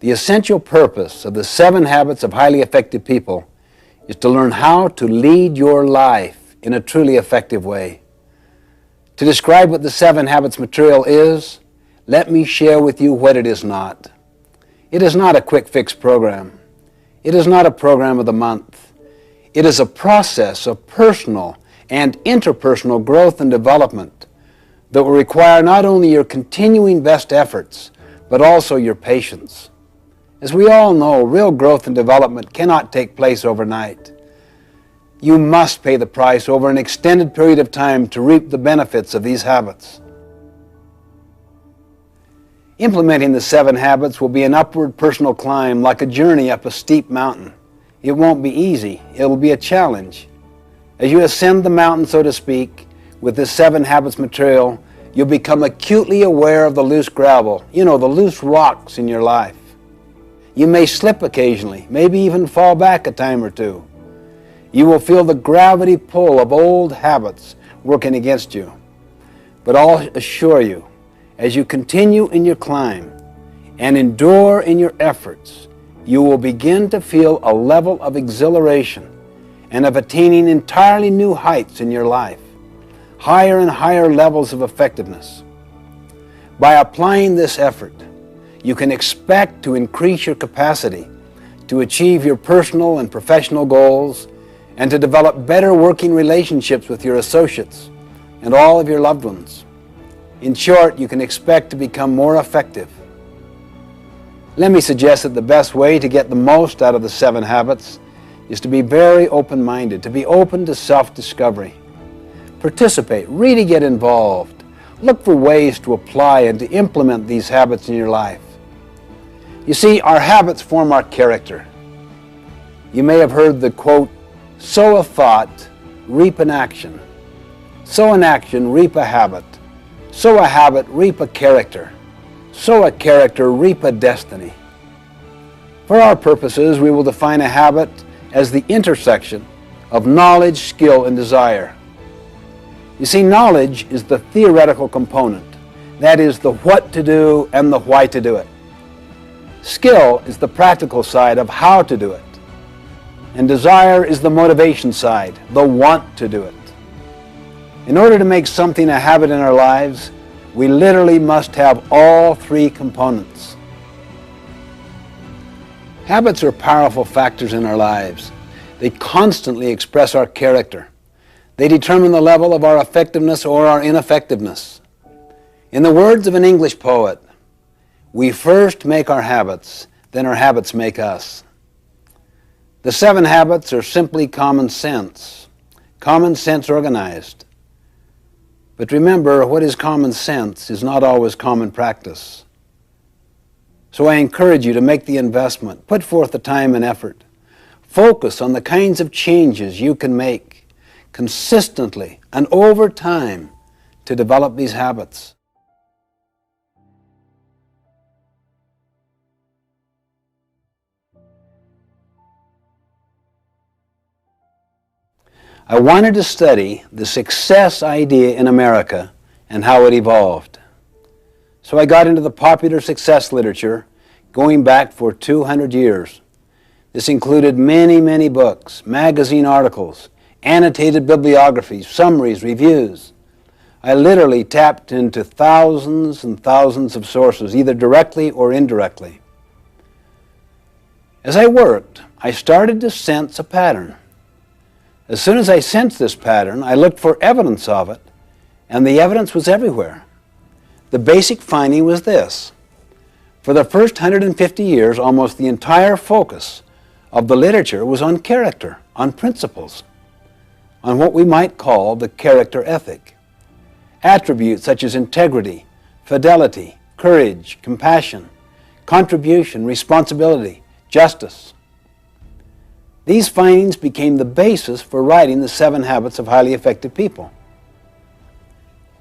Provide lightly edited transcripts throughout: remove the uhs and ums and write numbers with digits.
The essential purpose of the 7 Habits of Highly Effective People is to learn how to lead your life in a truly effective way. To describe what the 7 Habits material is, let me share with you what it is not. It is not a quick fix program. It is not a program of the month. It is a process of personal and interpersonal growth and development that will require not only your continuing best efforts, but also your patience. As we all know, real growth and development cannot take place overnight. You must pay the price over an extended period of time to reap the benefits of these habits. Implementing the 7 habits will be an upward personal climb, like a journey up a steep mountain. It won't be easy. It will be a challenge. As you ascend the mountain, so to speak, with this 7 habits material, you'll become acutely aware of the loose gravel, the loose rocks in your life. You may slip occasionally, maybe even fall back a time or two. You will feel the gravity pull of old habits working against you. But I'll assure you, as you continue in your climb and endure in your efforts, you will begin to feel a level of exhilaration and of attaining entirely new heights in your life, higher and higher levels of effectiveness. By applying this effort, you can expect to increase your capacity to achieve your personal and professional goals and to develop better working relationships with your associates and all of your loved ones. In short, you can expect to become more effective. Let me suggest that the best way to get the most out of the 7 habits is to be very open-minded, to be open to self-discovery. Participate, really get involved. Look for ways to apply and to implement these habits in your life. You see, our habits form our character. You may have heard the quote, "Sow a thought, reap an action. Sow an action, reap a habit. Sow a habit, reap a character. Sow a character, reap a destiny." For our purposes, we will define a habit as the intersection of knowledge, skill, and desire. You see, knowledge is the theoretical component. That is the what to do and the why to do it. Skill is the practical side of how to do it. And desire is the motivation side, the want to do it. In order to make something a habit in our lives, we literally must have all 3 components. Habits are powerful factors in our lives. They constantly express our character. They determine the level of our effectiveness or our ineffectiveness. In the words of an English poet, we first make our habits, then our habits make us. The 7 habits are simply common sense organized. But remember, what is common sense is not always common practice. So I encourage you to make the investment, put forth the time and effort. Focus on the kinds of changes you can make consistently and over time to develop these habits. I wanted to study the success idea in America and how it evolved. So I got into the popular success literature going back for 200 years. This included many, many books, magazine articles, annotated bibliographies, summaries, reviews. I literally tapped into thousands and thousands of sources, either directly or indirectly. As I worked, I started to sense a pattern. As soon as I sensed this pattern, I looked for evidence of it, and the evidence was everywhere. The basic finding was this. For the first 150 years, almost the entire focus of the literature was on character, on principles, on what we might call the character ethic. Attributes such as integrity, fidelity, courage, compassion, contribution, responsibility, justice. These findings became the basis for writing the 7 Habits of Highly Effective People.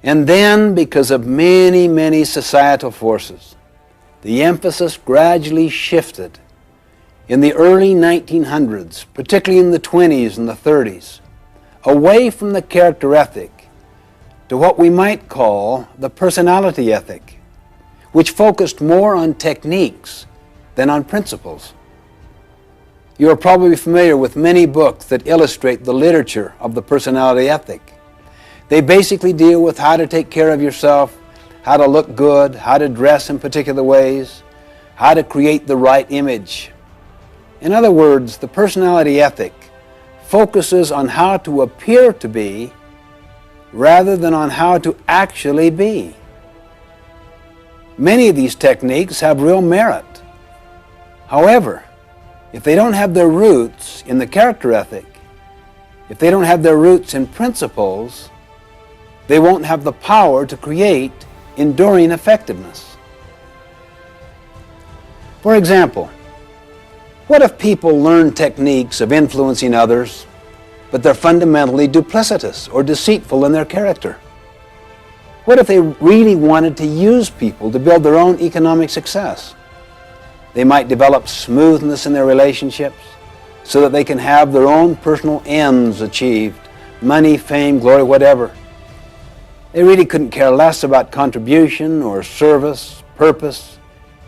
And then, because of many, many societal forces, the emphasis gradually shifted in the early 1900s, particularly in the 20s and the 30s, away from the character ethic to what we might call the personality ethic, which focused more on techniques than on principles. You are probably familiar with many books that illustrate the literature of the personality ethic. They basically deal with how to take care of yourself, how to look good, how to dress in particular ways, how to create the right image. In other words, the personality ethic focuses on how to appear to be rather than on how to actually be. Many of these techniques have real merit. However, if they don't have their roots in the character ethic, if they don't have their roots in principles, they won't have the power to create enduring effectiveness. For example, what if people learn techniques of influencing others, but they're fundamentally duplicitous or deceitful in their character? What if they really wanted to use people to build their own economic success? They might develop smoothness in their relationships so that they can have their own personal ends achieved, money, fame, glory, whatever. They really couldn't care less about contribution or service, purpose,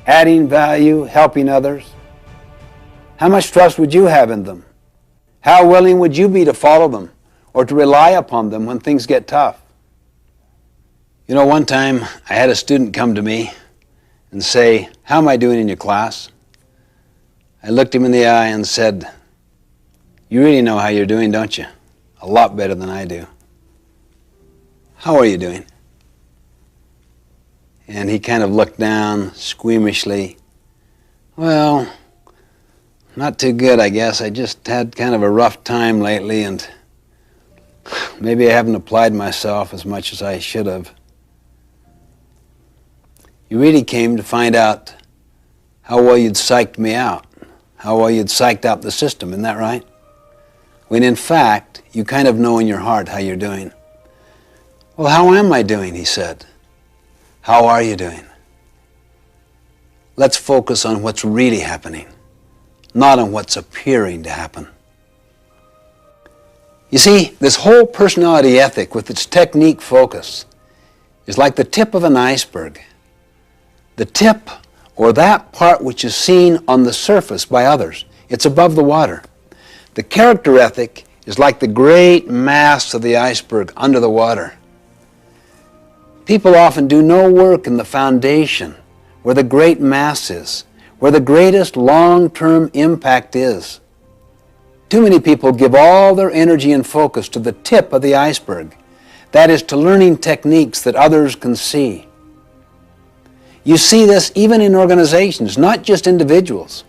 adding value, helping others. How much trust would you have in them? How willing would you be to follow them or to rely upon them when things get tough? You know, one time I had a student come to me and say, "How am I doing in your class?" I looked him in the eye and said, "You really know how you're doing, don't you? A lot better than I do. How are you doing?" And he kind of looked down squeamishly. "Well, not too good, I guess. I just had kind of a rough time lately, and maybe I haven't applied myself as much as I should have." You really came to find out how well you'd psyched me out, how well you'd psyched out the system, isn't that right? When in fact, you kind of know in your heart how you're doing. "Well, how am I doing?" he said. "How are you doing?" Let's focus on what's really happening, not on what's appearing to happen. You see, this whole personality ethic with its technique focus is like the tip of an iceberg. The tip, or that part which is seen on the surface by others. It's above the water. The character ethic is like the great mass of the iceberg under the water. People often do no work in the foundation, where the great mass is, where the greatest long-term impact is. Too many people give all their energy and focus to the tip of the iceberg, that is, to learning techniques that others can see. You see this even in organizations, not just individuals.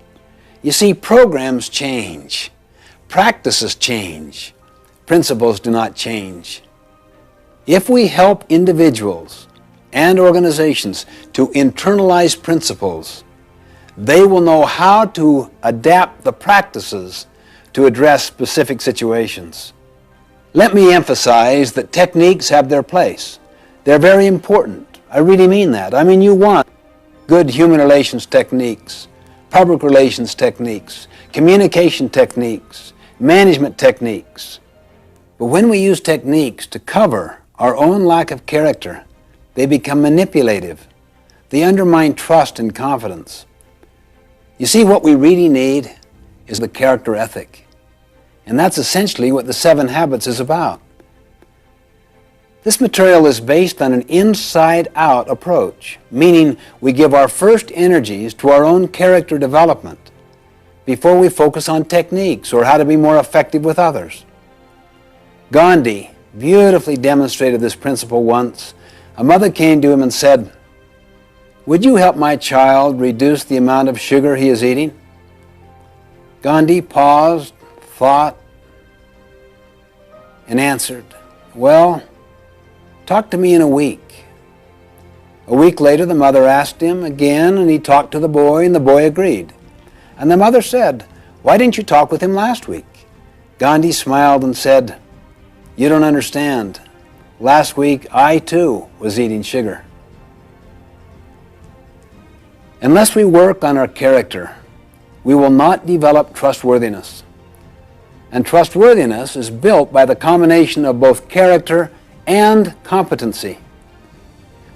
You see, programs change, practices change, principles do not change. If we help individuals and organizations to internalize principles, they will know how to adapt the practices to address specific situations. Let me emphasize that techniques have their place. They're very important. I really mean that. I mean, you want good human relations techniques, public relations techniques, communication techniques, management techniques. But when we use techniques to cover our own lack of character, they become manipulative. They undermine trust and confidence. You see, what we really need is the character ethic. And that's essentially what the 7 Habits is about. This material is based on an inside-out approach, meaning we give our first energies to our own character development before we focus on techniques or how to be more effective with others. Gandhi beautifully demonstrated this principle once. A mother came to him and said, "Would you help my child reduce the amount of sugar he is eating?" Gandhi paused, thought, and answered, "Well, talk to me in a week." A week later, the mother asked him again, and he talked to the boy, and the boy agreed. And the mother said, "Why didn't you talk with him last week?" Gandhi smiled and said, "You don't understand. Last week, I too was eating sugar." Unless we work on our character, we will not develop trustworthiness. And trustworthiness is built by the combination of both character and competency.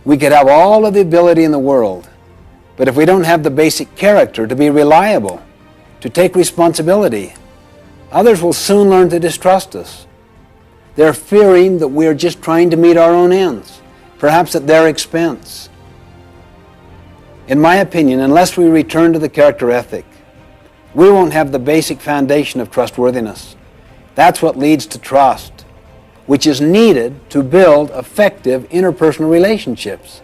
We could have all of the ability in the world, But if we don't have the basic character to be reliable, to take responsibility, others will soon learn to distrust us. They're fearing that we are just trying to meet our own ends, perhaps at their expense. In my opinion, unless we return to the character ethic, we won't have the basic foundation of trustworthiness. That's what leads to trust, which is needed to build effective interpersonal relationships.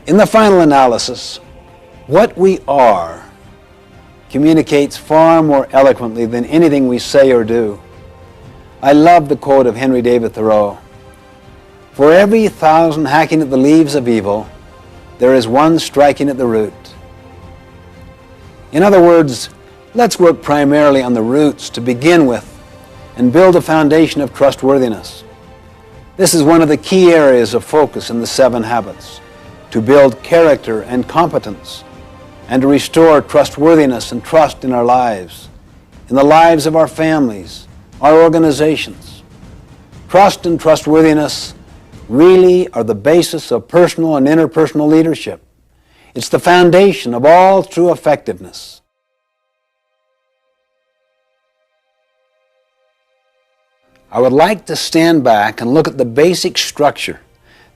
In the final analysis, what we are communicates far more eloquently than anything we say or do. I love the quote of Henry David Thoreau: "For every 1,000 hacking at the leaves of evil, there is one striking at the root." In other words, let's work primarily on the roots to begin with and build a foundation of trustworthiness. This is one of the key areas of focus in the 7 Habits, to build character and competence, and to restore trustworthiness and trust in our lives, in the lives of our families, our organizations. Trust and trustworthiness really are the basis of personal and interpersonal leadership. It's the foundation of all true effectiveness. I would like to stand back and look at the basic structure,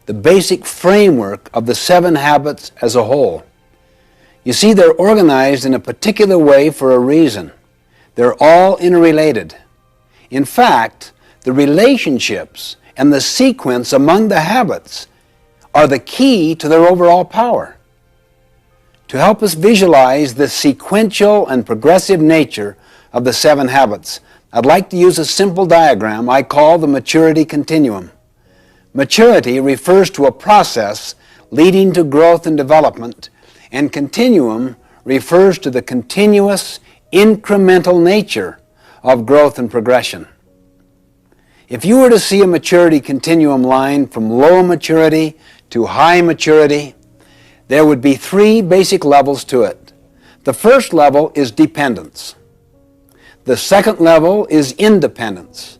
the basic framework of the 7 Habits as a whole. You see, they're organized in a particular way for a reason. They're all interrelated. In fact, the relationships and the sequence among the habits are the key to their overall power. To help us visualize the sequential and progressive nature of the 7 Habits, I'd like to use a simple diagram I call the maturity continuum. Maturity refers to a process leading to growth and development, and continuum refers to the continuous, incremental nature of growth and progression. If you were to see a maturity continuum line from low maturity to high maturity, there would be 3 basic levels to it. The first level is dependence. The second level is independence.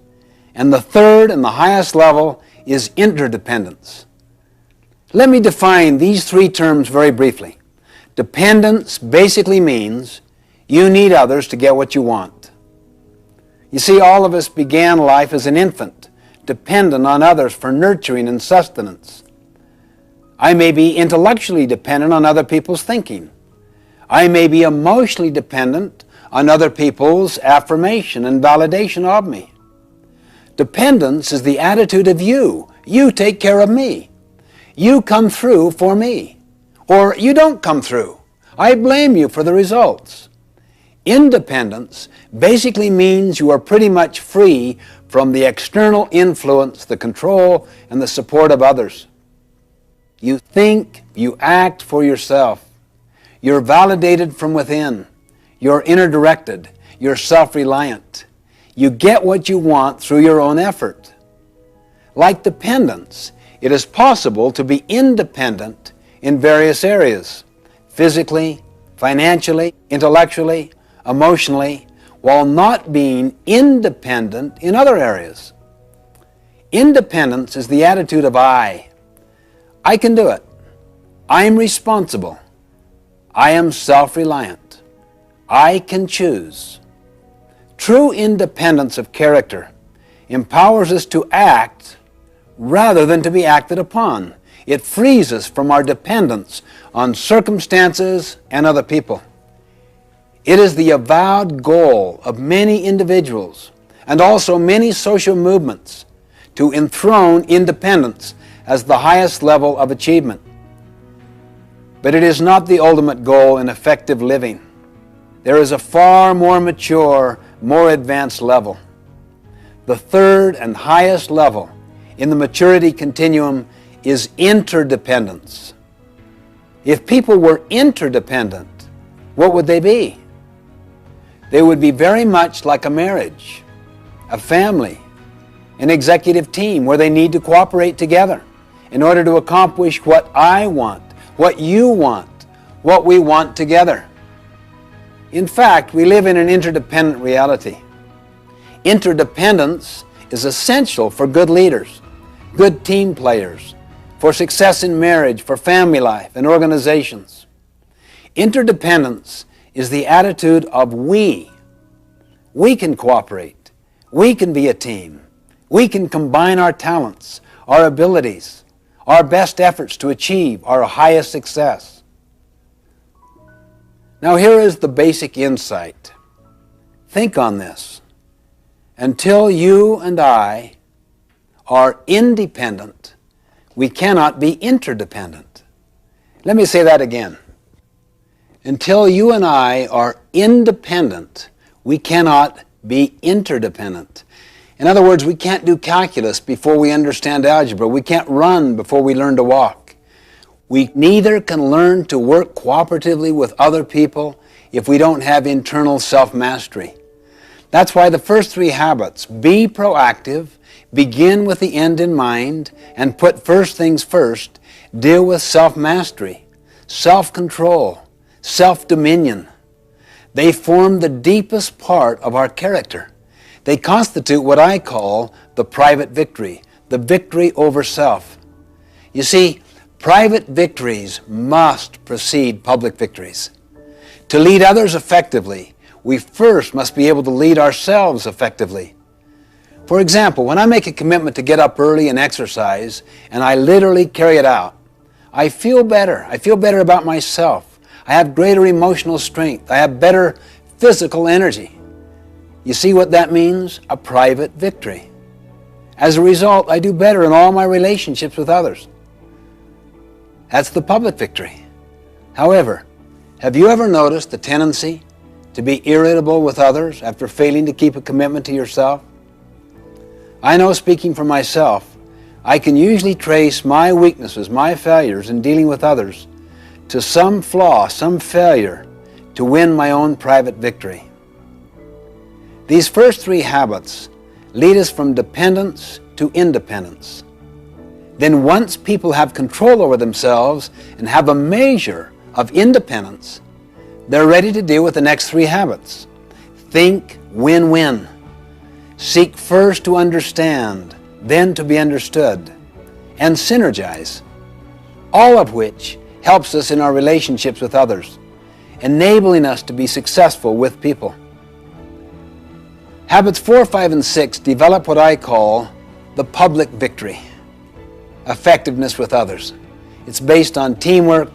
And the third and the highest level is interdependence. Let me define these 3 terms very briefly. Dependence basically means you need others to get what you want. You see, all of us began life as an infant, dependent on others for nurturing and sustenance. I may be intellectually dependent on other people's thinking. I may be emotionally dependent on other people's affirmation and validation of me. Dependence is the attitude of you. You take care of me. You come through for me. Or you don't come through. I blame you for the results. Independence basically means you are pretty much free from the external influence, the control, and the support of others. You think, you act for yourself. You're validated from within. You're inner-directed. You're self-reliant. You get what you want through your own effort. Like dependence, it is possible to be independent in various areas, physically, financially, intellectually, emotionally, while not being independent in other areas. Independence is the attitude of I. I can do it. I am responsible. I am self-reliant. I can choose. True independence of character empowers us to act rather than to be acted upon. It frees us from our dependence on circumstances and other people. It is the avowed goal of many individuals and also many social movements to enthrone independence as the highest level of achievement. But it is not the ultimate goal in effective living. There is a far more mature, more advanced level. The third and highest level in the maturity continuum is interdependence. If people were interdependent, what would they be? They would be very much like a marriage, a family, an executive team where they need to cooperate together in order to accomplish what I want, what you want, what we want together. In fact, we live in an interdependent reality. Interdependence is essential for good leaders, good team players, for success in marriage, for family life, and organizations. Interdependence is the attitude of we. We can cooperate. We can be a team. We can combine our talents, our abilities, our best efforts to achieve our highest success. Now here is the basic insight. Think on this. Until you and I are independent, we cannot be interdependent. Let me say that again. Until you and I are independent, we cannot be interdependent. In other words, we can't do calculus before we understand algebra. We can't run before we learn to walk. We neither can learn to work cooperatively with other people if we don't have internal self-mastery. That's why the first three habits, be proactive, begin with the end in mind, and put first things first, deal with self-mastery, self-control, self-dominion. They form the deepest part of our character. They constitute what I call the private victory, the victory over self. You see, private victories must precede public victories. To lead others effectively, we first must be able to lead ourselves effectively. For example, when I make a commitment to get up early and exercise, and I literally carry it out, I feel better. I feel better about myself. I have greater emotional strength. I have better physical energy. You see what that means? A private victory. As a result, I do better in all my relationships with others. That's the public victory. However, have you ever noticed the tendency to be irritable with others after failing to keep a commitment to yourself? I know, speaking for myself, I can usually trace my weaknesses, my failures in dealing with others to some flaw, some failure to win my own private victory. These first three habits lead us from dependence to independence. Then once people have control over themselves and have a measure of independence, they're ready to deal with the next three habits. Think win-win. Seek first to understand, then to be understood, and synergize, all of which helps us in our relationships with others, enabling us to be successful with people. Habits 4, 5, and 6 develop what I call the public victory, effectiveness with others. It's based on teamwork,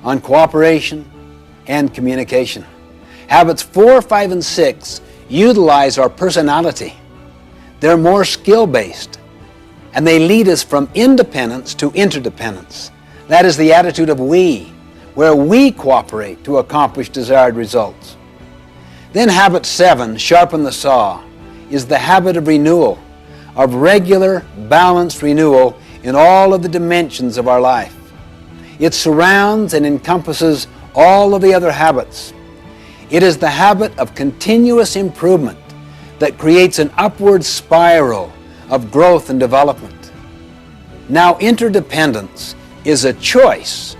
on cooperation, and communication. Habits 4, 5, and 6 utilize our personality. They're more skill-based, and they lead us from independence to interdependence. That is the attitude of we, where we cooperate to accomplish desired results. Then habit 7, sharpen the saw, is the habit of renewal, of regular, balanced renewal in all of the dimensions of our life. It surrounds and encompasses all of the other habits. It is the habit of continuous improvement that creates an upward spiral of growth and development. Now, interdependence is a choice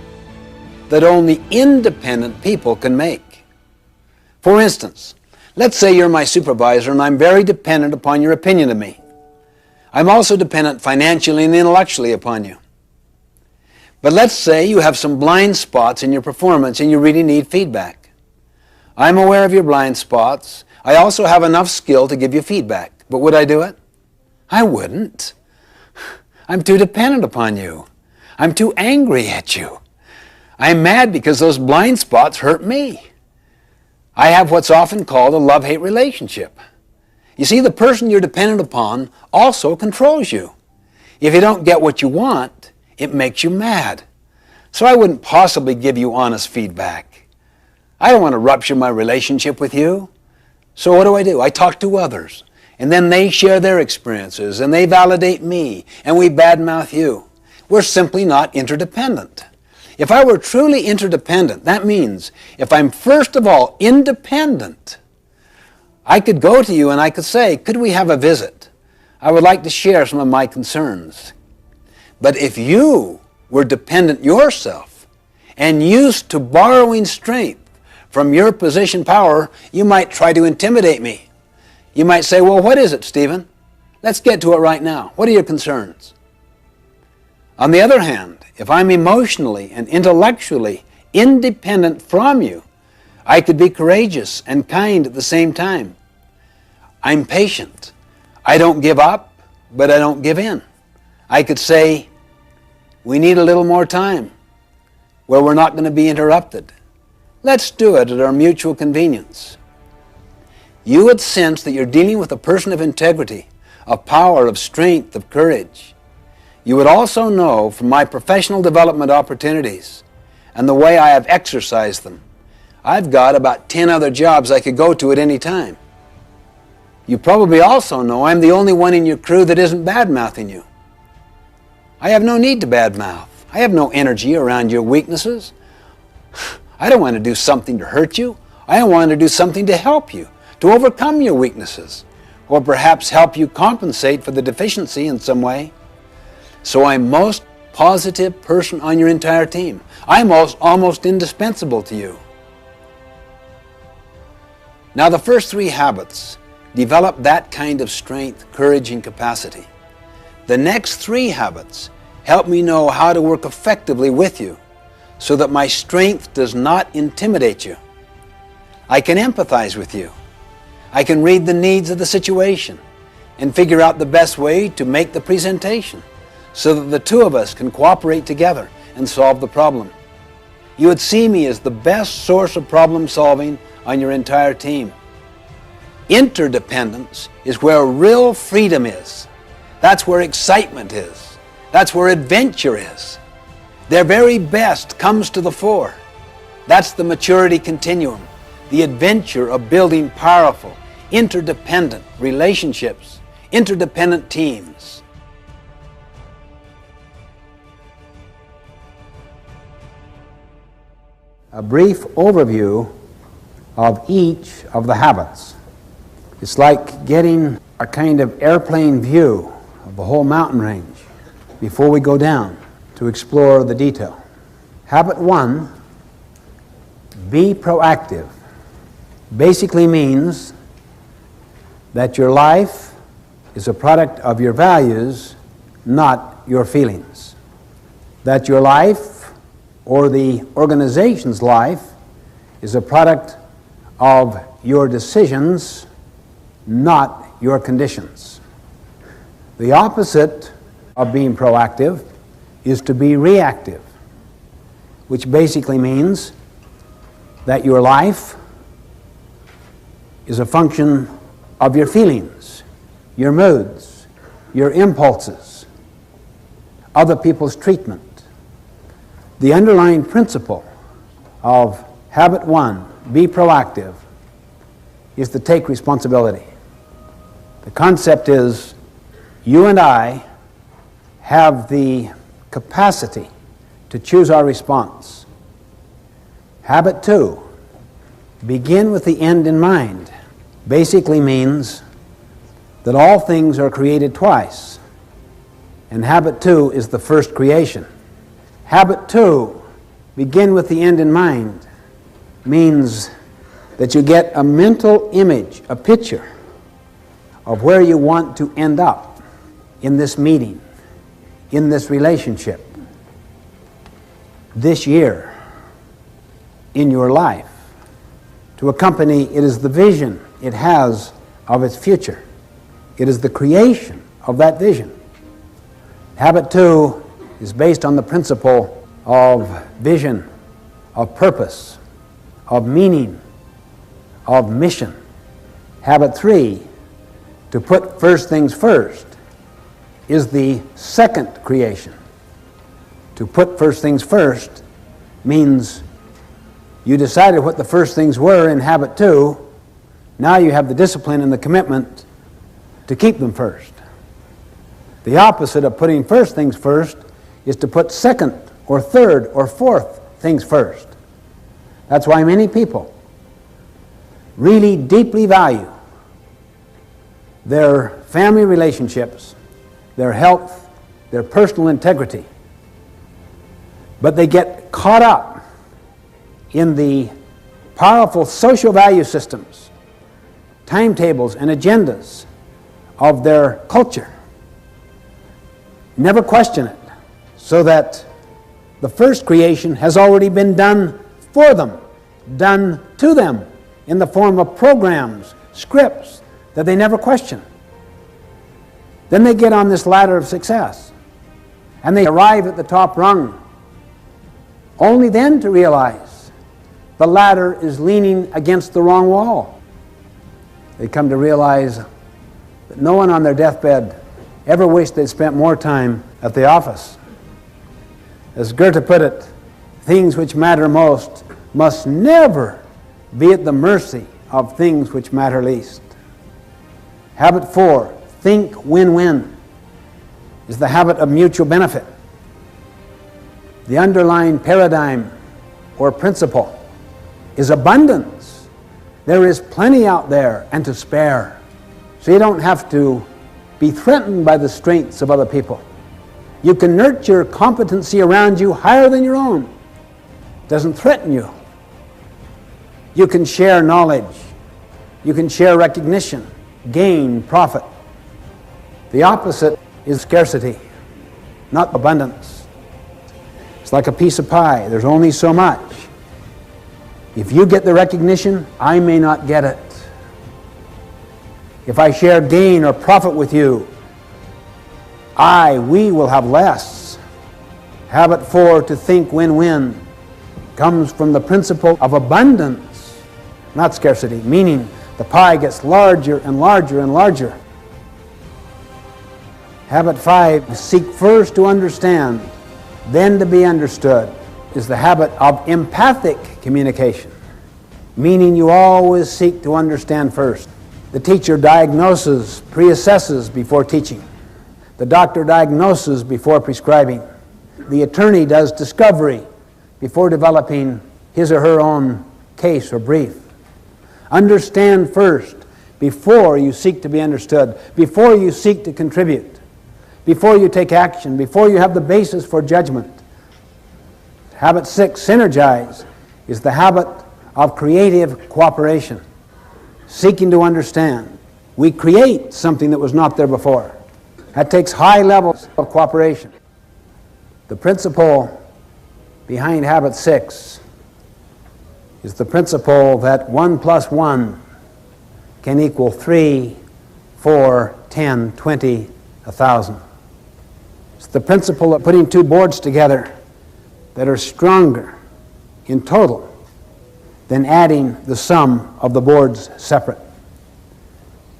that only independent people can make. For instance, let's say you're my supervisor and I'm very dependent upon your opinion of me. I'm also dependent financially and intellectually upon you. But let's say you have some blind spots in your performance and you really need feedback. I'm aware of your blind spots. I also have enough skill to give you feedback. But would I do it? I wouldn't. I'm too dependent upon you. I'm too angry at you. I'm mad because those blind spots hurt me. I have what's often called a love-hate relationship. You see, the person you're dependent upon also controls you. If you don't get what you want, it makes you mad. So I wouldn't possibly give you honest feedback. I don't want to rupture my relationship with you. So what do? I talk to others, and then they share their experiences, and they validate me, and we badmouth you. We're simply not interdependent. If I were truly interdependent, that means if I'm first of all independent, I could go to you and I could say, could we have a visit? I would like to share some of my concerns. But if you were dependent yourself and used to borrowing strength from your position power, you might try to intimidate me. You might say, well, what is it, Stephen? Let's get to it right now. What are your concerns? On the other hand, if I'm emotionally and intellectually independent from you, I could be courageous and kind at the same time. I'm patient. I don't give up, but I don't give in. I could say, we need a little more time where we're not going to be interrupted. Let's do it at our mutual convenience. You would sense that you're dealing with a person of integrity, of power, of strength, of courage. You would also know from my professional development opportunities and the way I have exercised them, I've got about 10 other jobs I could go to at any time. You probably also know I'm the only one in your crew that isn't bad-mouthing you. I have no need to badmouth. I have no energy around your weaknesses. I don't want to do something to hurt you. I want to do something to help you, to overcome your weaknesses, or perhaps help you compensate for the deficiency in some way. So I'm most positive person on your entire team. I'm almost indispensable to you. Now the first 3 habits develop that kind of strength, courage, and capacity. The next 3 habits help me know how to work effectively with you so that my strength does not intimidate you. I can empathize with you. I can read the needs of the situation and figure out the best way to make the presentation so that the two of us can cooperate together and solve the problem. You would see me as the best source of problem solving on your entire team. Interdependence is where real freedom is. That's where excitement is. That's where adventure is. Their very best comes to the fore. That's the maturity continuum, the adventure of building powerful, interdependent relationships, interdependent teams. A brief overview of each of the habits. It's like getting a kind of airplane view of the whole mountain range before we go down to explore the detail. Habit 1, be proactive, basically means that your life is a product of your values, not your feelings. That your life, or the organization's life, is a product of your decisions, not your conditions. The opposite of being proactive is to be reactive, which basically means that your life is a function of your feelings, your moods, your impulses, other people's treatment. The underlying principle of habit 1, be proactive, is to take responsibility. The concept is you and I have the capacity to choose our response. Habit 2, begin with the end in mind, basically means that all things are created twice, and habit 2 is the first creation. Habit 2, begin with the end in mind, means that you get a mental image, a picture of where you want to end up in this meeting, in this relationship, this year, in your life. To a company, it is the vision it has of its future. It is the creation of that vision. Habit 2 is based on the principle of vision, of purpose, of meaning, of mission. Habit 3, to put first things first, is the second creation. To put first things first means you decided what the first things were in habit 2. Now you have the discipline and the commitment to keep them first. The opposite of putting first things first is to put second or third or fourth things first. That's why many people really deeply value their family relationships, their health, their personal integrity. But they get caught up in the powerful social value systems, timetables, and agendas of their culture. Never question it. so that the first creation has already been done for them, done to them in the form of programs, scripts that they never question. Then they get on this ladder of success and they arrive at the top rung, only then to realize the ladder is leaning against the wrong wall. They come to realize that no one on their deathbed ever wished they'd spent more time at the office. As Goethe put it, things which matter most must never be at the mercy of things which matter least. Habit 4, think win-win, is the habit of mutual benefit. The underlying paradigm or principle is abundance. There is plenty out there and to spare. So you don't have to be threatened by the strengths of other people. You can nurture competency around you higher than your own. It doesn't threaten you. You can share knowledge. You can share recognition, gain, profit. The opposite is scarcity, not abundance. It's like a piece of pie. There's only so much. If you get the recognition, I may not get it. If I share gain or profit with you, we will have less. Habit 4, to think win-win, comes from the principle of abundance, not scarcity, meaning the pie gets larger and larger and larger. Habit 5, seek first to understand, then to be understood, is the habit of empathic communication, meaning you always seek to understand first. The teacher diagnoses, pre-assesses before teaching. The doctor diagnoses before prescribing. The attorney does discovery before developing his or her own case or brief. Understand first before you seek to be understood, before you seek to contribute, before you take action, before you have the basis for judgment. Habit 6, synergize, is the habit of creative cooperation, seeking to understand. We create something that was not there before. That takes high levels of cooperation. The principle behind habit 6 is the principle that 1 plus 1 can equal 3, 4, 10, 20, 1,000. It's the principle of putting two boards together that are stronger in total than adding the sum of the boards separate.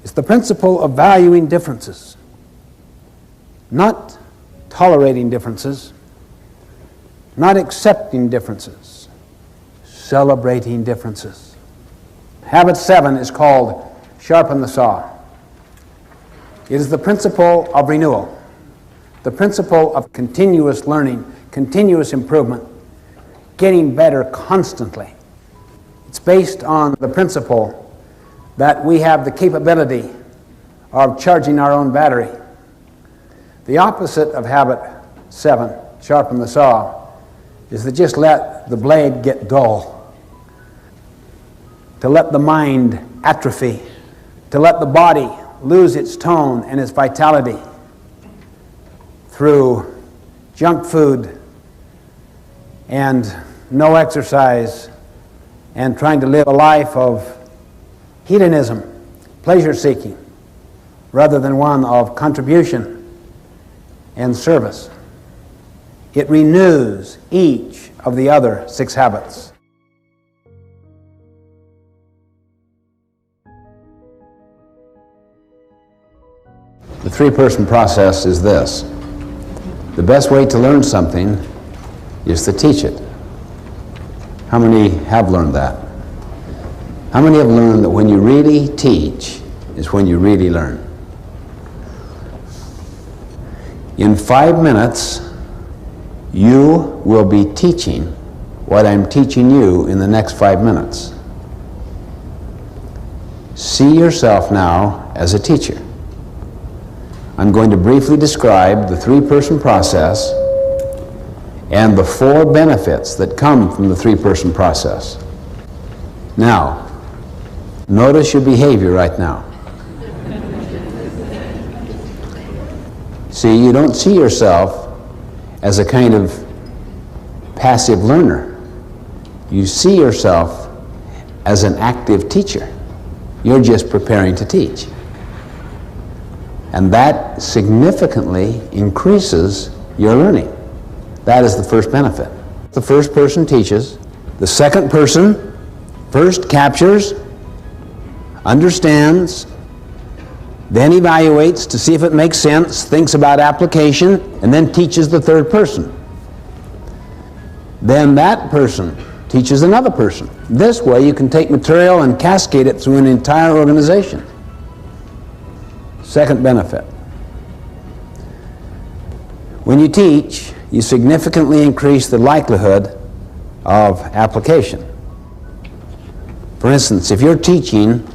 It's the principle of valuing differences, not tolerating differences, not accepting differences, celebrating differences. Habit 7 is called sharpen the saw. It is the principle of renewal, the principle of continuous learning, continuous improvement, getting better constantly. It's based on the principle that we have the capability of charging our own battery. The opposite of habit 7, sharpen the saw, is to just let the blade get dull, to let the mind atrophy, to let the body lose its tone and its vitality through junk food and no exercise and trying to live a life of hedonism, pleasure-seeking, rather than one of contribution and service. It renews each of the other 6 habits. The 3-person process is this. The best way to learn something is to teach it. How many have learned that? How many have learned that when you really teach is when you really learn? In 5 minutes, you will be teaching what I'm teaching you in the next 5 minutes. See yourself now as a teacher. I'm going to briefly describe the 3-person process and the 4 benefits that come from the 3-person process. Now, notice your behavior right now. See, you don't see yourself as a kind of passive learner. You see yourself as an active teacher. You're just preparing to teach. And that significantly increases your learning. That is the first benefit. The first person teaches. The second person first captures, understands, then evaluates to see if it makes sense, thinks about application, and then teaches the third person. Then that person teaches another person. This way you can take material and cascade it through an entire organization. Second benefit. When you teach, you significantly increase the likelihood of application. For instance, if you're teaching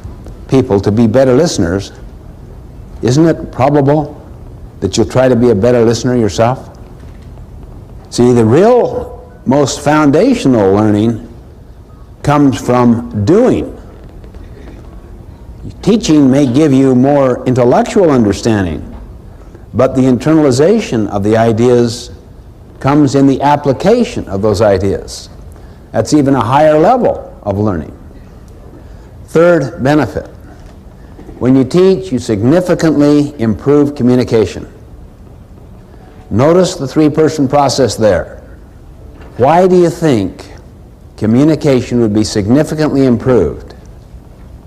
people to be better listeners, isn't it probable that you'll try to be a better listener yourself? See, the real most foundational learning comes from doing. Teaching may give you more intellectual understanding, but the internalization of the ideas comes in the application of those ideas. That's even a higher level of learning. Third benefit. When you teach, you significantly improve communication. Notice the three-person process there. Why do you think communication would be significantly improved?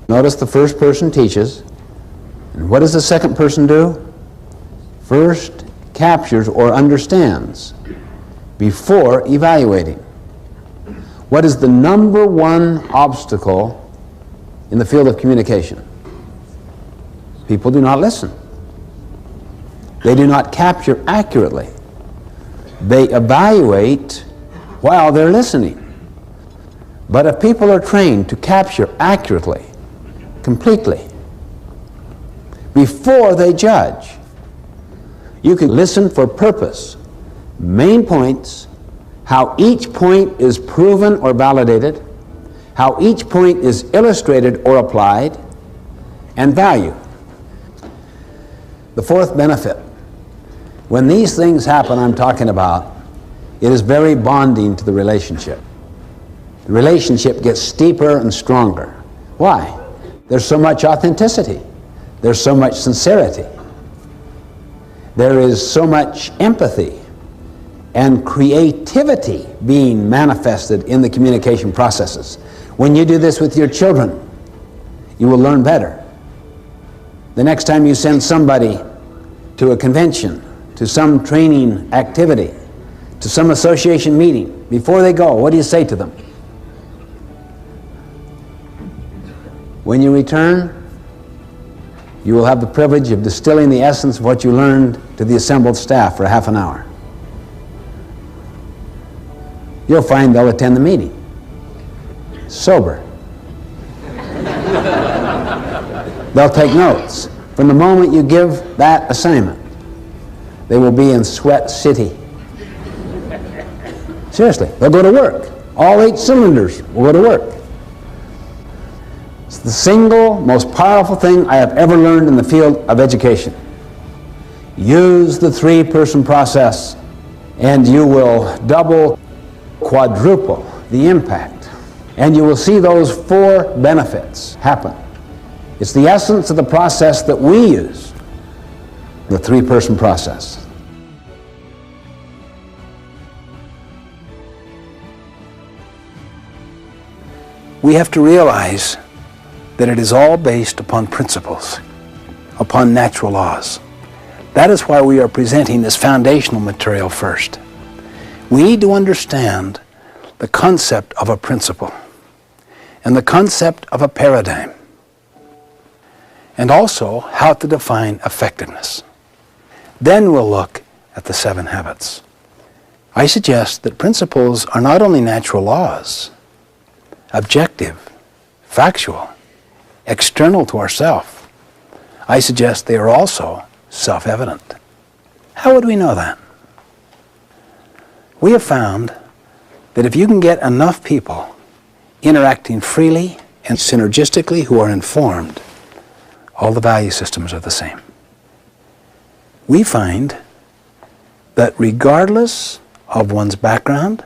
Notice the first person teaches, and what does the second person do? First captures or understands before evaluating. What is the number one obstacle in the field of communication? People do not listen. They do not capture accurately. They evaluate while they're listening. But if people are trained to capture accurately, completely, before they judge, you can listen for purpose, main points, how each point is proven or validated, how each point is illustrated or applied, and value. The fourth benefit. When these things happen I'm talking about, it is very bonding to the relationship. The relationship gets steeper and stronger. Why? There's so much authenticity. There's so much sincerity. There is so much empathy and creativity being manifested in the communication processes. When you do this with your children, you will learn better. The next time you send somebody to a convention, to some training activity, to some association meeting, before they go, what do you say to them? When you return, you will have the privilege of distilling the essence of what you learned to the assembled staff for half an hour. You'll find they'll attend the meeting sober. They'll take notes. From the moment you give that assignment, they will be in Sweat City. Seriously, they'll go to work. All 8 cylinders will go to work. It's the single most powerful thing I have ever learned in the field of education. Use the three-person process and you will double, quadruple the impact. And you will see those 4 benefits happen. It's the essence of the process that we use, the three-person process. We have to realize that it is all based upon principles, upon natural laws. That is why we are presenting this foundational material first. We need to understand the concept of a principle and the concept of a paradigm, and also how to define effectiveness. Then we'll look at the 7 habits. I suggest that principles are not only natural laws, objective, factual, external to ourself. I suggest they are also self-evident. How would we know that? We have found that if you can get enough people interacting freely and synergistically who are informed, all the value systems are the same. We find that regardless of one's background,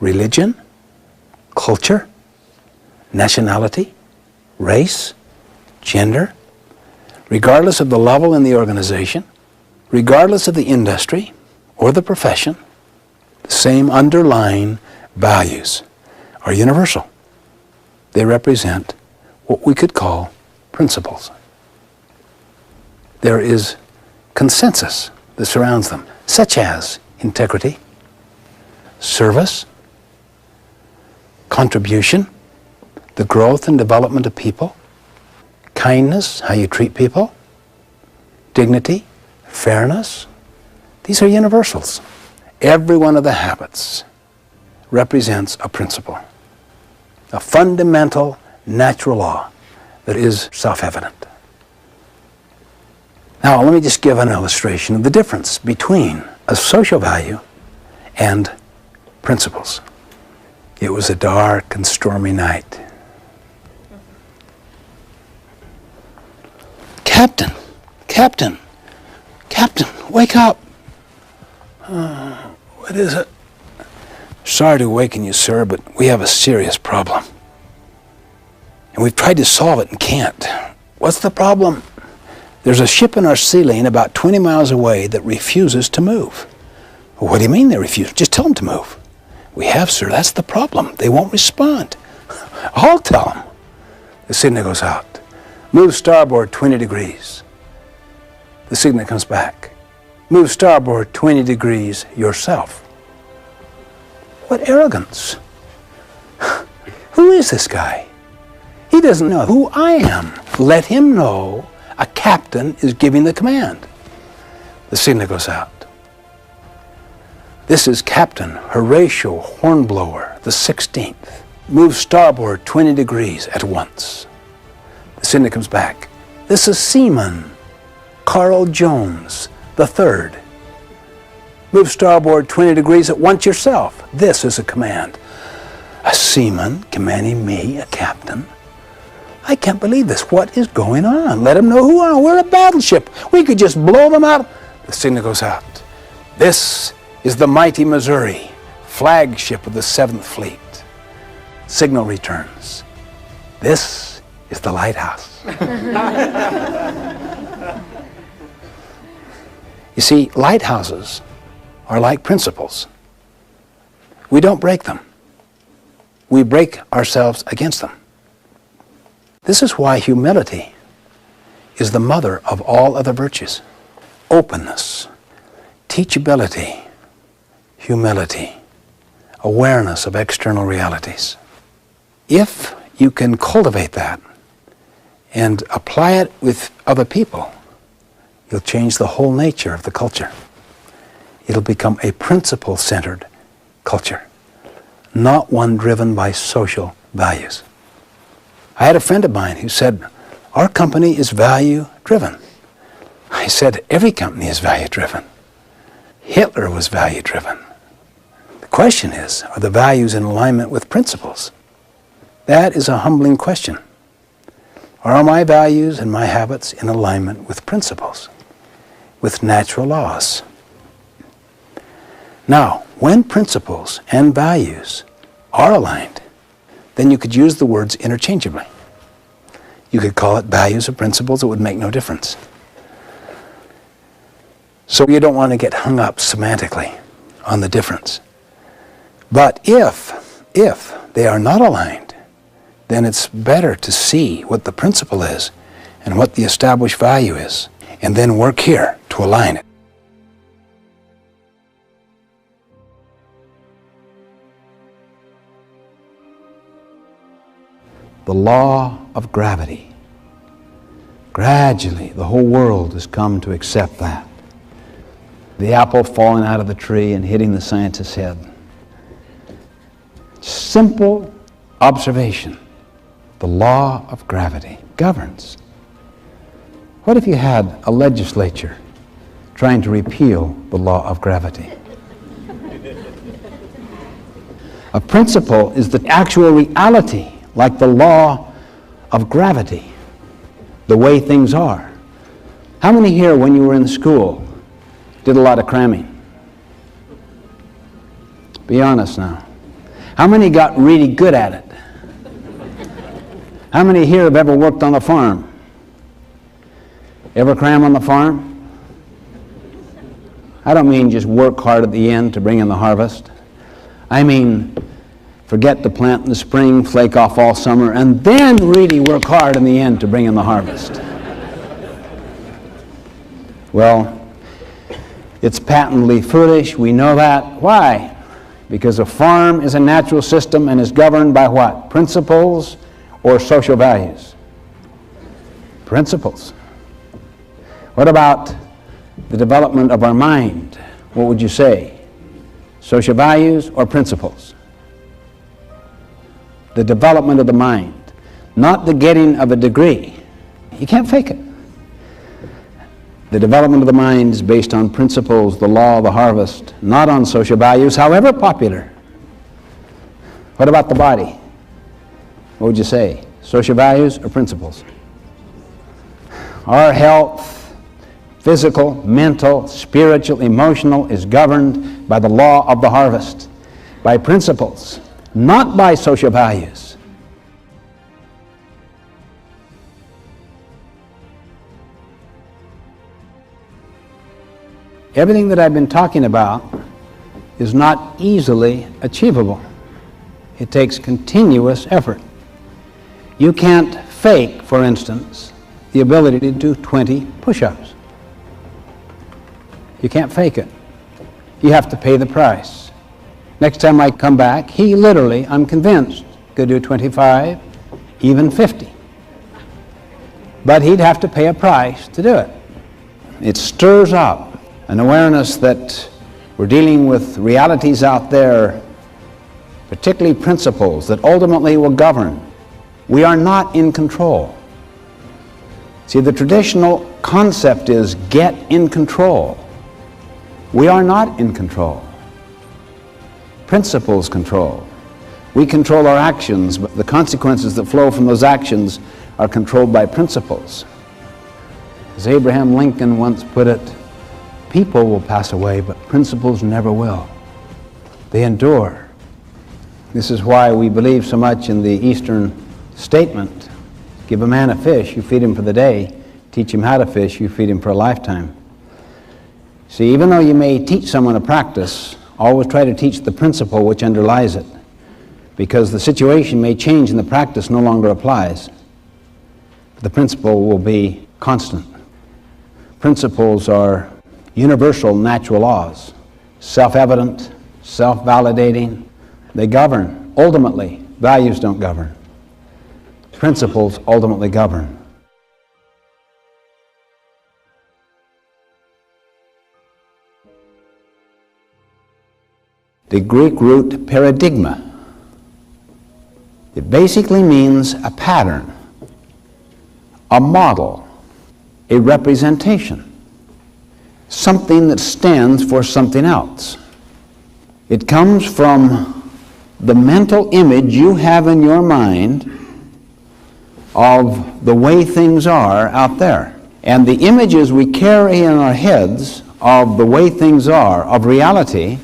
religion, culture, nationality, race, gender, regardless of the level in the organization, regardless of the industry or the profession, the same underlying values are universal. They represent what we could call principles. There is consensus that surrounds them, such as integrity, service, contribution, the growth and development of people, kindness, how you treat people, dignity, fairness. These are universals. Every one of the habits represents a principle, a fundamental natural law that is self-evident. Now, let me just give an illustration of the difference between a social value and principles. It was a dark and stormy night. Captain, Captain, Captain, wake up. What is it? Sorry to awaken you, sir, but we have a serious problem. And we've tried to solve it and can't. What's the problem? There's a ship in our sea lane about 20 miles away that refuses to move. What do you mean they refuse? Just tell them to move. We have, sir. That's the problem. They won't respond. I'll tell them. The signal goes out. Move starboard 20 degrees. The signal comes back. Move starboard 20 degrees yourself. What arrogance. Who is this guy? He doesn't know who I am. Let him know a captain is giving the command. The signal goes out. This is Captain Horatio Hornblower, the 16th. Move starboard 20 degrees at once. The signal comes back. This is Seaman Carl Jones, the 3rd. Move starboard 20 degrees at once yourself. This is a command. A seaman commanding me, a captain? I can't believe this. What is going on? Let them know who I am. We're a battleship. We could just blow them out. The signal goes out. This is the mighty Missouri, flagship of the 7th Fleet. Signal returns. This is the lighthouse. You see, lighthouses are like principles. We don't break them. We break ourselves against them. This is why humility is the mother of all other virtues. Openness, teachability, humility, awareness of external realities. If you can cultivate that and apply it with other people, you'll change the whole nature of the culture. It'll become a principle-centered culture, not one driven by social values. I had a friend of mine who said, our company is value-driven. I said, every company is value-driven. Hitler was value-driven. The question is, are the values in alignment with principles? That is a humbling question. Are my values and my habits in alignment with principles, with natural laws? Now, when principles and values are aligned, then you could use the words interchangeably. You could call it values or principles. It would make no difference. So you don't want to get hung up semantically on the difference. But if they are not aligned, then it's better to see what the principle is and what the established value is, and then work here to align it. The law of gravity. Gradually, the whole world has come to accept that. The apple falling out of the tree and hitting the scientist's head. Simple observation. The law of gravity governs. What if you had a legislature trying to repeal the law of gravity? A principle is the actual reality, like the law of gravity, the way things are. How many here, when you were in school, did a lot of cramming? Be honest now. How many got really good at it? How many here have ever worked on a farm? Ever cram on the farm? I don't mean just work hard at the end to bring in the harvest. I mean forget to plant in the spring, flake off all summer, and then really work hard in the end to bring in the harvest. Well, it's patently foolish. We know that. Why? Because a farm is a natural system and is governed by what? Principles or social values? Principles. What about the development of our mind? What would you say? Social values or principles? The development of the mind, not the getting of a degree. You can't fake it. The development of the mind is based on principles, the law of the harvest, not on social values, however popular. What about the body? What would you say? Social values or principles? Our health, physical, mental, spiritual, emotional, is governed by the law of the harvest, by principles, not by social values. Everything that I've been talking about is not easily achievable. It takes continuous effort. You can't fake, for instance, the ability to do 20 push-ups. You can't fake it. You have to pay the price. Next time I come back, he literally, I'm convinced, could do 25, even 50. But he'd have to pay a price to do it. It stirs up an awareness that we're dealing with realities out there, particularly principles that ultimately will govern. We are not in control. See, the traditional concept is get in control. We are not in control. Principles control. We control our actions, but the consequences that flow from those actions are controlled by principles. As Abraham Lincoln once put it, people will pass away, but principles never will. They endure. This is why we believe so much in the Eastern statement. Give a man a fish, you feed him for the day. Teach him how to fish, you feed him for a lifetime. See, even though you may teach someone a practice, always try to teach the principle which underlies it, because the situation may change and the practice no longer applies. But the principle will be constant. Principles are universal natural laws, self-evident, self-validating. They govern. Ultimately, values don't govern. Principles ultimately govern. The Greek root paradigma. It basically means a pattern, a model, a representation. Something that stands for something else. It comes from the mental image you have in your mind of the way things are out there. And the images we carry in our heads of the way things are, of reality,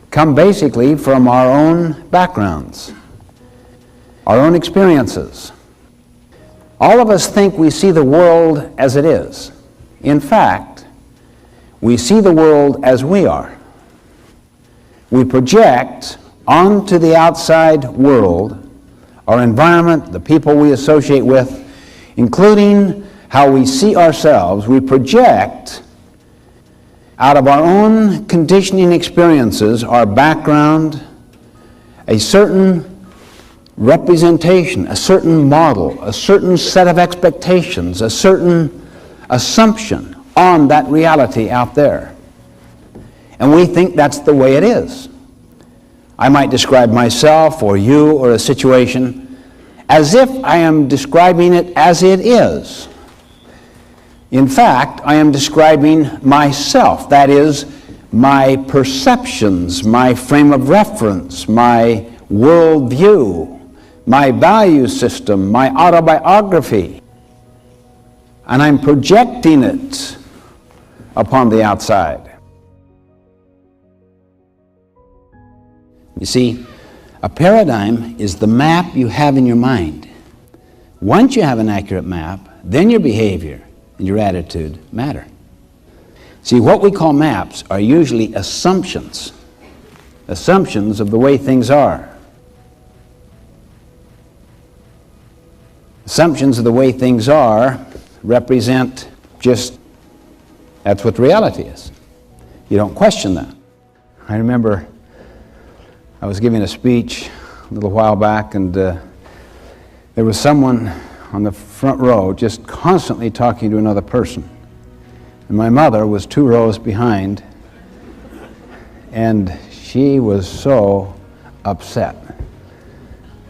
come basically from our own backgrounds, our own experiences. All of us think we see the world as it is. In fact, we see the world as we are. We project onto the outside world, our environment, the people we associate with, including how we see ourselves. We project out of our own conditioning experiences, our background, a certain representation, a certain model, a certain set of expectations, a certain assumption on that reality out there. And we think that's the way it is. I might describe myself or you or a situation as if I am describing it as it is. In fact, I am describing myself, that is, my perceptions, my frame of reference, my worldview, my value system, my autobiography. And I'm projecting it upon the outside. You see, a paradigm is the map you have in your mind. Once you have an accurate map, then your behavior and your attitude matter. See, what we call maps are usually assumptions of the way things are. Assumptions of the way things are represent just, that's what reality is. You don't question that. I remember I was giving a speech a little while back, and there was someone on the front row just constantly talking to another person. And my mother was 2 rows behind, and she was so upset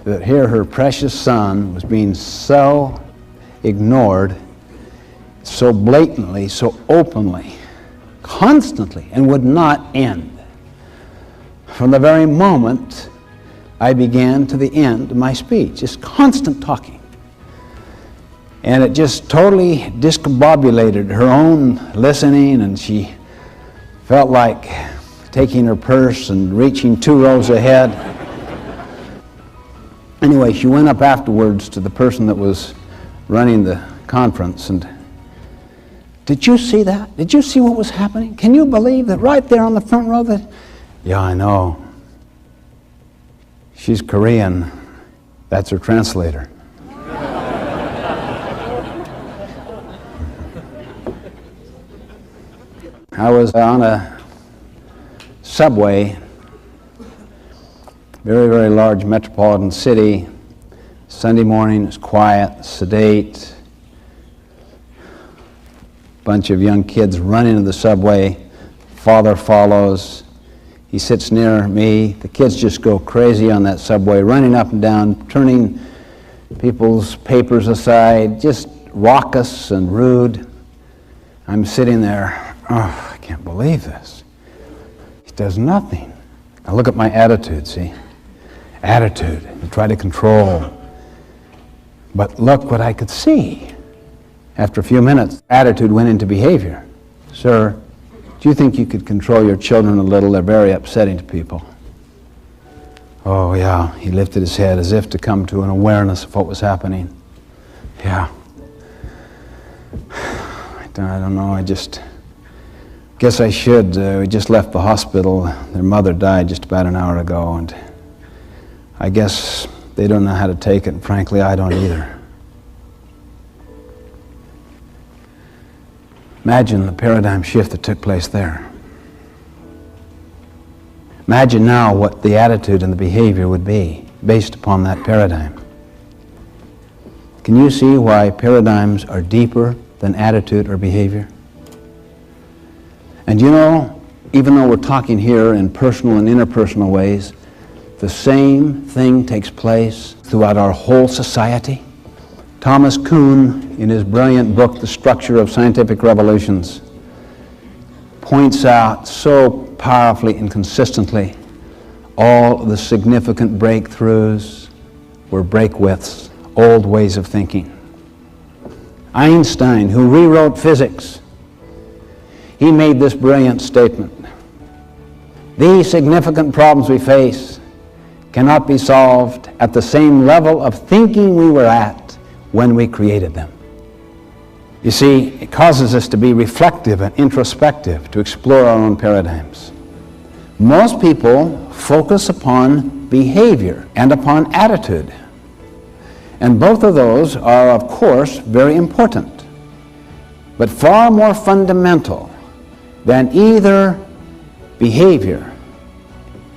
that here her precious son was being so ignored, so blatantly, so openly, constantly, and would not end. From the very moment I began to the end of my speech, just constant talking. And it just totally discombobulated her own listening, and she felt like taking her purse and reaching 2 rows ahead. Anyway, she went up afterwards to the person that was running the conference, and did you see that? Did you see what was happening? Can you believe that right there on the front row that... Yeah, I know. She's Korean. That's her translator. I was on a subway, very, very large metropolitan city. Sunday morning, it's quiet, sedate. Bunch of young kids run into the subway. Father follows. He sits near me. The kids just go crazy on that subway, running up and down, turning people's papers aside, just raucous and rude. I'm sitting there, oh, I can't believe this. He does nothing. Now look at my attitude, see? Attitude, to try to control. But look what I could see. After a few minutes, attitude went into behavior. Sir, do you think you could control your children a little? They're very upsetting to people. Oh, yeah. He lifted his head as if to come to an awareness of what was happening. Yeah. I don't know. I just guess I should. We just left the hospital. Their mother died just about an hour ago, and I guess they don't know how to take it, and frankly, I don't either. Imagine the paradigm shift that took place there. Imagine now what the attitude and the behavior would be based upon that paradigm. Can you see why paradigms are deeper than attitude or behavior? And you know, even though we're talking here in personal and interpersonal ways, the same thing takes place throughout our whole society. Thomas Kuhn, in his brilliant book, The Structure of Scientific Revolutions, points out so powerfully and consistently all the significant breakthroughs were breakwiths, old ways of thinking. Einstein, who rewrote physics, he made this brilliant statement: these significant problems we face cannot be solved at the same level of thinking we were at when we created them. You see, it causes us to be reflective and introspective, to explore our own paradigms. Most people focus upon behavior and upon attitude. And both of those are, of course, very important. But far more fundamental than either behavior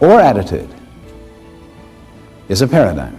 or attitude is a paradigm.